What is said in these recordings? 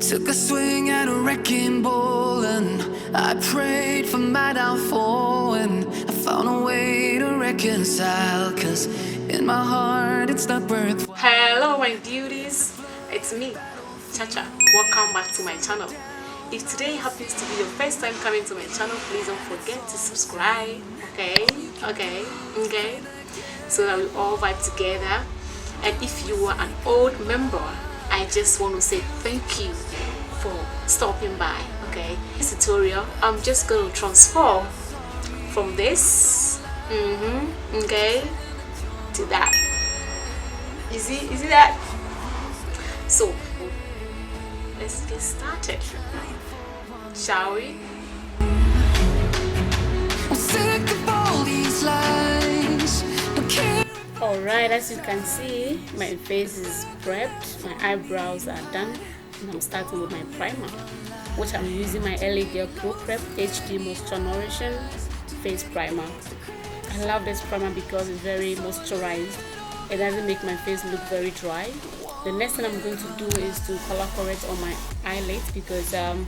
Took a swing at a wrecking ball and I prayed for my downfall, and I found a way to reconcile, cause in my heart it's not worthwhile. Hello my beauties, it's me, Chacha. Welcome back to my channel. If today happens to be your first time coming to my channel, please don't forget to subscribe, okay, so that we all vibe together. And if you are an old member, I just want to say thank you for stopping by. Okay, this tutorial I'm just going to transform from this okay, to that. You see that? So let's get started, shall we? I'm sick of all these lies. Alright, as you can see, my face is prepped, my eyebrows are done, and I'm starting with my primer, which I'm using my L.A.Girl Pro Prep HD Moisture Nourishing Face Primer. I love this primer because it's very moisturized. It doesn't make my face look very dry. The next thing I'm going to do is to color correct on my eyelids because I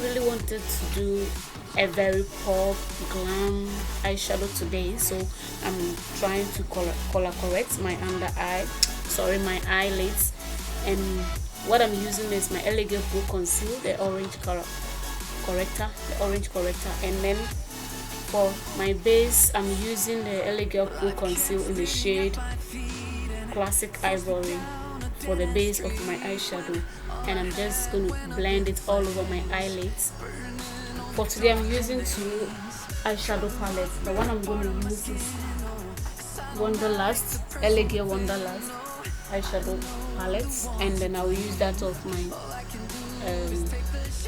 really wanted to do a very pop glam eyeshadow today, so I'm trying to color correct my my eyelids. And what I'm using is my L.A.Girl Pro Conceal, the orange corrector, and then for my base I'm using the L.A.Girl Pro Conceal in the shade Classic Ivory for the base of my eyeshadow, and I'm just going to blend it all over my eyelids. For today I'm using two eyeshadow palettes. The one I'm going to use is Wanderlust, L.A.Girl Wanderlust eyeshadow palettes, and then I will use that of my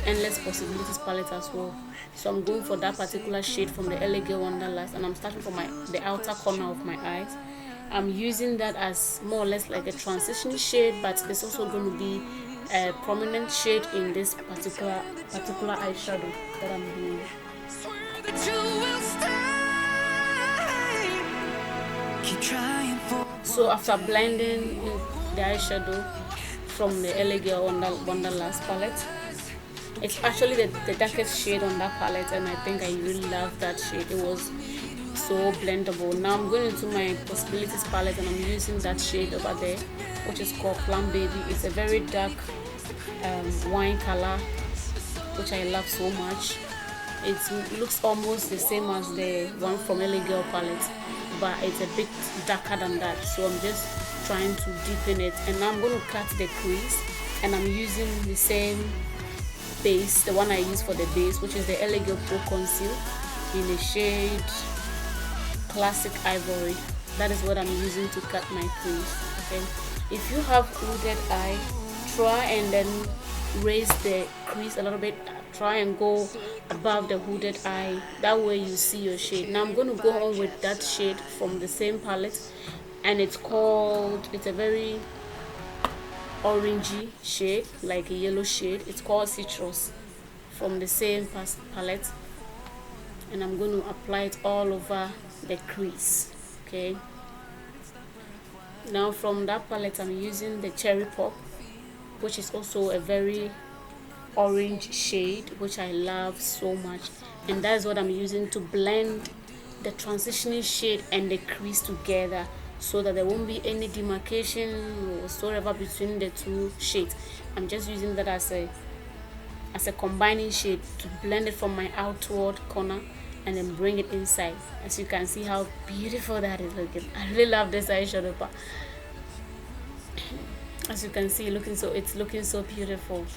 Endless Possibilities palette as well. So I'm going for that particular shade from the L.A.Girl Wanderlust, and I'm starting from the outer corner of my eyes. I'm using that as more or less like a transition shade, but it's also going to be a prominent shade in this particular eyeshadow that I'm doing. So after blending the eyeshadow from the L.A.Girl Wanderlust palette, it's actually the darkest shade on that palette, and I think I really love that shade. It was so blendable. Now I'm going into my Possibilities palette, and I'm using that shade over there, which is called Plum Baby. It's a very dark wine color, which I love so much. It looks almost the same as the one from L.A.Girl palette, but it's a bit darker than that. So I'm just trying to deepen it, and now I'm going to cut the crease, and I'm using the same base, the one I use for the base, which is the L.A.Girl Pro Conceal in the shade Classic Ivory. That is what I'm using to cut my crease. Okay, if you have hooded eye, try and then raise the crease a little bit. Try and go above the hooded eye, that way you see your shade. Now I'm going to go on with that shade from the same palette, and it's a very orangey shade, like a yellow shade. It's called Citrus, from the same palette, and I'm going to apply it all over the crease. Okay, now from that palette I'm using the Cherry Pop, which is also a very orange shade, which I love so much, and that's what I'm using to blend the transitioning shade and the crease together, so that there won't be any demarcation or whatsoever between the two shades. I'm just using that as a combining shade to blend it from my outward corner and then bring it inside. As you can see how beautiful that is looking. I really love this eyeshadow, but as you can see, it's looking so beautiful.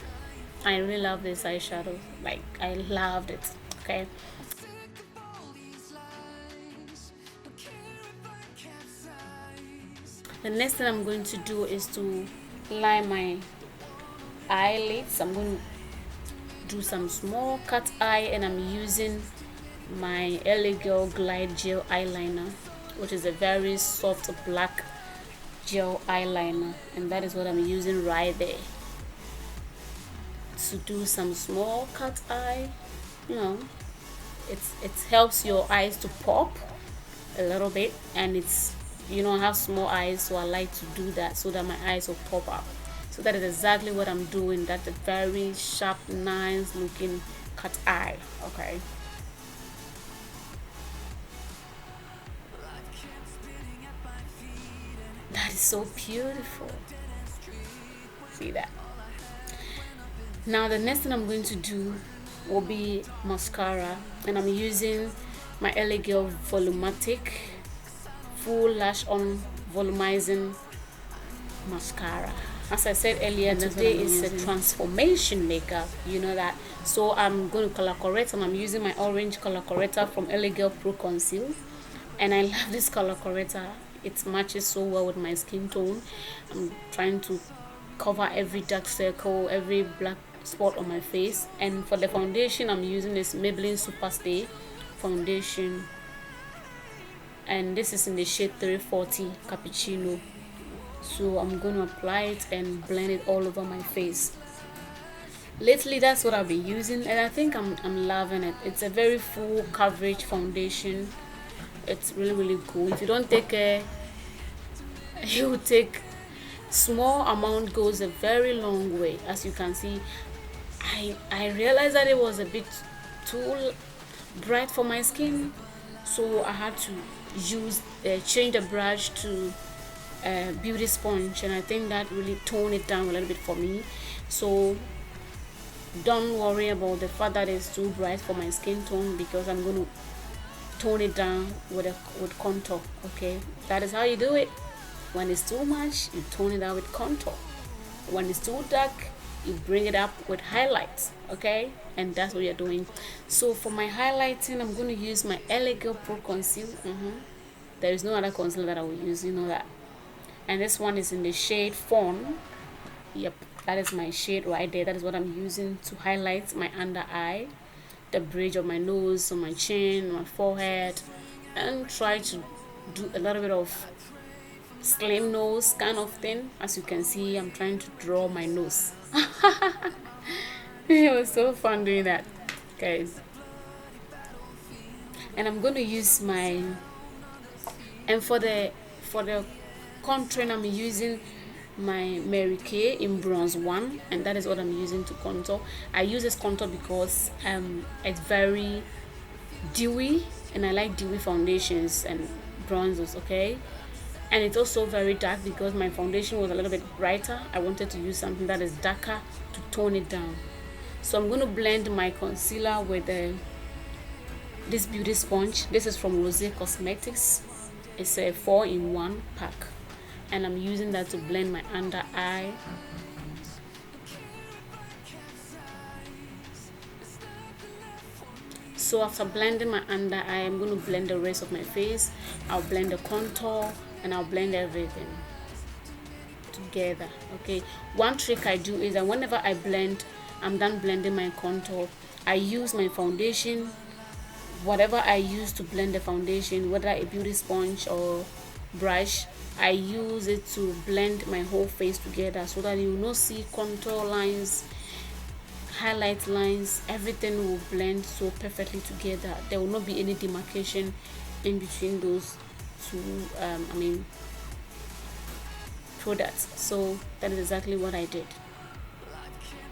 I really love this eyeshadow, like I loved it. Okay, the next thing I'm going to do is to line my eyelids. I'm going to do some small cut eye, and I'm using my L.A.Girl Glide Gel eyeliner, which is a very soft black gel eyeliner, and that is what I'm using right there to do some small cut eye. It helps your eyes to pop a little bit, and I have small eyes, so I like to do that so that my eyes will pop up. So that is exactly what I'm doing. That's a very sharp, nice looking cat eye. Okay. That is so beautiful. See that? Now the next thing I'm going to do will be mascara, and I'm using my L.A.Girl Volumatic Full Lash On Volumizing Mascara. As I said earlier, today is a transformation makeup, you know that. So I'm going to color correct, and I'm using my orange color corrector from L.A.Girl Pro Conceal, and I love this color corrector. It matches so well with my skin tone. I'm trying to cover every dark circle, every black spot on my face. And for the foundation, I'm using this Maybelline Superstay foundation, and this is in the shade 340 Cappuccino. So I'm going to apply it and blend it all over my face. Lately, that's what I've been using, and I think I'm loving it. It's a very full coverage foundation. It's really cool. If you don't take care, you take small amount goes a very long way. As you can see, I realized that it was a bit too bright for my skin, so I had to use change the brush to beauty sponge, and I think that really toned it down a little bit for me. So don't worry about the fact that it's too bright for my skin tone, because I'm going to tone it down with contour. Okay, that is how you do it. When it's too much, you tone it down with contour. When it's too dark, you bring it up with highlights. Okay, and that's what you're doing. So for my highlighting, I'm going to use my L.A.Girl Pro Conceal. There is no other concealer that I will use, you know that. And this one is in the shade Fawn. Yep, that is my shade right there. That is what I'm using to highlight my under eye, the bridge of my nose, on my chin, my forehead, and try to do a little bit of slim nose kind of thing. As you can see, I'm trying to draw my nose. It was so fun doing that, guys. And I'm going to use my, and for the contouring, I'm using my Mary Kay in bronze 1, and that is what I'm using to contour. I use this contour because it's very dewy, and I like dewy foundations and bronzers. Okay, and it's also very dark because my foundation was a little bit brighter. I wanted to use something that is darker to tone it down. So I'm going to blend my concealer with this beauty sponge. This is from Rose Cosmetics. It's a 4-in-1 pack, and I'm using that to blend my under eye. So after blending my under eye, I'm going to blend the rest of my face. I'll blend the contour, and I'll blend everything together. Okay, one trick I do is that whenever I blend, I'm done blending my contour, I use my foundation, whatever I use to blend the foundation, whether a beauty sponge or brush, I use it to blend my whole face together, so that you will not see contour lines, highlight lines. Everything will blend so perfectly together. There will not be any demarcation in between those two products. So that is exactly what I did.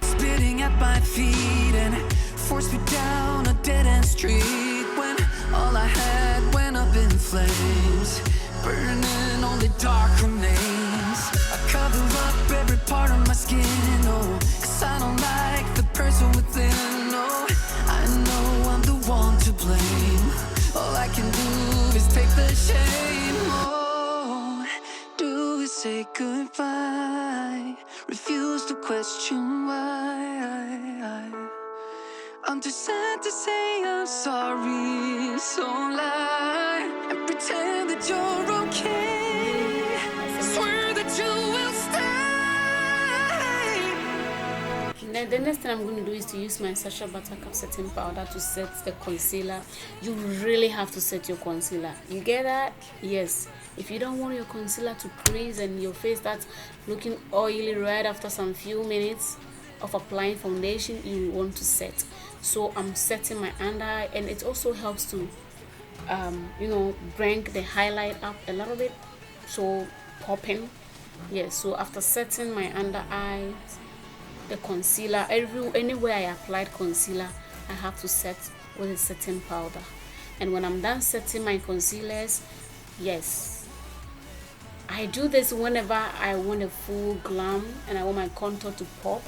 Spitting at my feet and forced me down a dead-end street, when all I had went up in flames, burning only dark remains. I cover up every part of my skin, oh, 'cause I don't like the person within, oh. I know I'm the one to blame. All I can do is take the shame, oh. Do we say goodbye? Refuse to question why. I'm too sad to say I'm sorry, so lie and pretend that you're okay. Swear that you will stay. Then the next thing I'm going to do is to use my Sacha Buttercup setting powder to set the concealer. You really have to set your concealer. You get that? Yes. If you don't want your concealer to crease and your face starts looking oily red after some few minutes of applying foundation, you want to set. So I'm setting my under eye, and it also helps to bring the highlight up a little bit, so popping. Yes, so after setting my under eye, the concealer, anywhere I applied concealer, I have to set with a setting powder. And when I'm done setting my concealers, yes, I do this whenever I want a full glam and I want my contour to pop.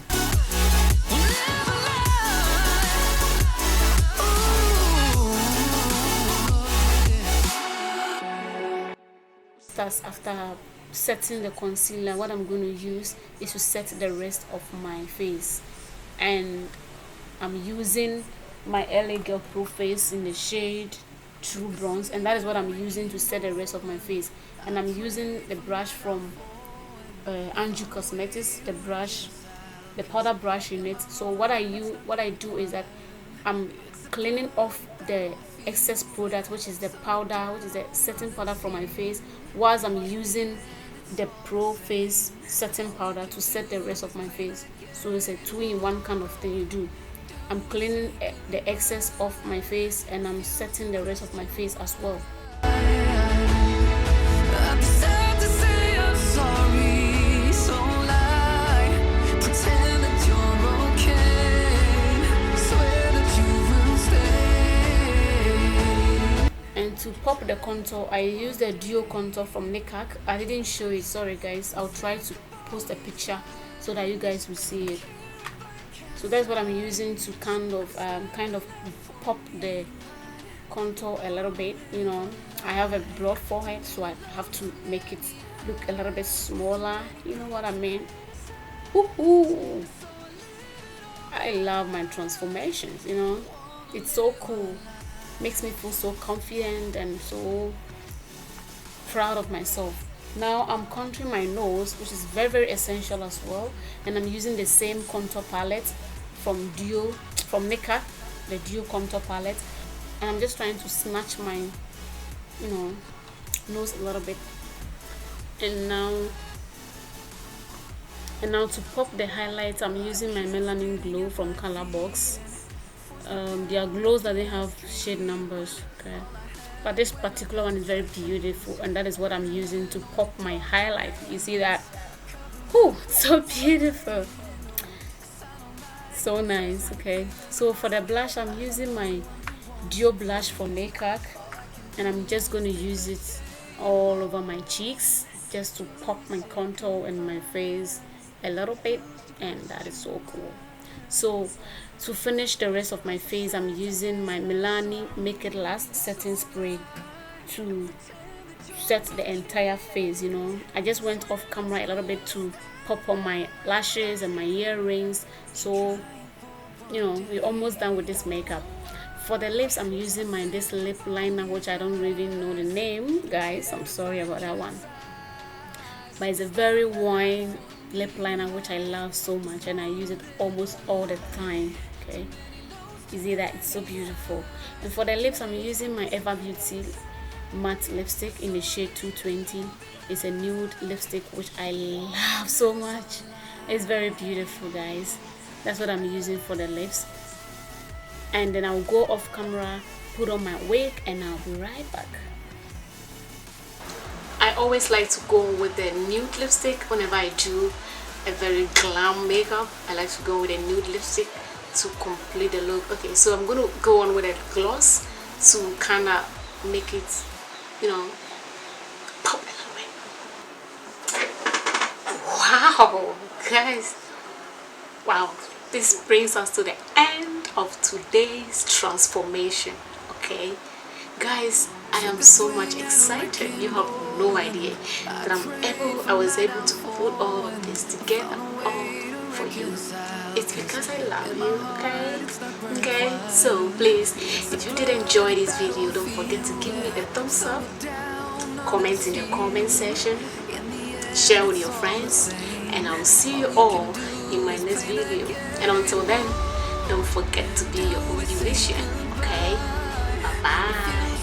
That's after setting the concealer, what I'm going to use is to set the rest of my face. And I'm using my L.A.Girl Pro Face in the shade True Bronze, and that is what I'm using to set the rest of my face. And I'm using the brush from Anju Cosmetics, the powder brush in it. So what I do is that I'm cleaning off the excess product, which is the powder, which is the setting powder from my face, whilst I'm using the Pro Face setting powder to set the rest of my face. So it's a 2-in-1 kind of thing you do. I'm cleaning the excess off my face and I'm setting the rest of my face as well. I'm sad to say I'm sorry, so lie, pretend that you're okay, swear that you will stay. And to pop the contour, I use the duo contour from Nickak. I didn't show it, sorry guys. I'll try to post a picture so that you guys will see it. So that's what I'm using to kind of pop the contour a little bit. You know, I have a broad forehead, so I have to make it look a little bit smaller. You know what I mean? Woohoo! I love my transformations. You know, it's so cool. Makes me feel so confident and so proud of myself. Now I'm contouring my nose, which is very, very essential as well, and I'm using the same contour palette from Nickak, the duo contour palette, and I'm just trying to snatch my nose a little bit. And now to pop the highlights, I'm using my Melanin Glow from Colorbox. Their glows that they have shade numbers, okay, but this particular one is very beautiful, and that is what I'm using to pop my highlight. You see that? Whew, so beautiful, so nice. Okay, so for the blush, I'm using my duo blush from Nickak, and I'm just going to use it all over my cheeks just to pop my contour and my face a little bit, and that is so cool. So to finish the rest of my face, I'm using my Milani Make It Last setting spray to set the entire face. You know, I just went off camera a little bit to pop on my lashes and my earrings. So you know, we're almost done with this makeup. For the lips, I'm using this lip liner, which I don't really know the name, guys. I'm sorry about that one, but it's a very wine lip liner which I love so much, and I use it almost all the time. Okay, you see that? It's so beautiful. And for the lips, I'm using my Ever Beauty matte lipstick in the shade 220. It's a nude lipstick which I love so much. It's very beautiful, guys. That's what I'm using for the lips. And then I'll go off camera, put on my wig, and I'll be right back. I always like to go with the nude lipstick whenever I do a very glam makeup. I like to go with a nude lipstick to complete the look. Okay, so I'm going to go on with a gloss to kind of make it, you know, pop a little bit. Wow, guys. Wow, this brings us to the end of today's transformation. Okay, guys, I am so much excited. You have no idea that I was able to put all of this together all for you. It's because I love you. Okay, so please, if you did enjoy this video, don't forget to give me a thumbs up, comment in the comment section, share with your friends, and I'll see you all in my next video. And until then, don't forget to be your own beautician. Okay, bye bye.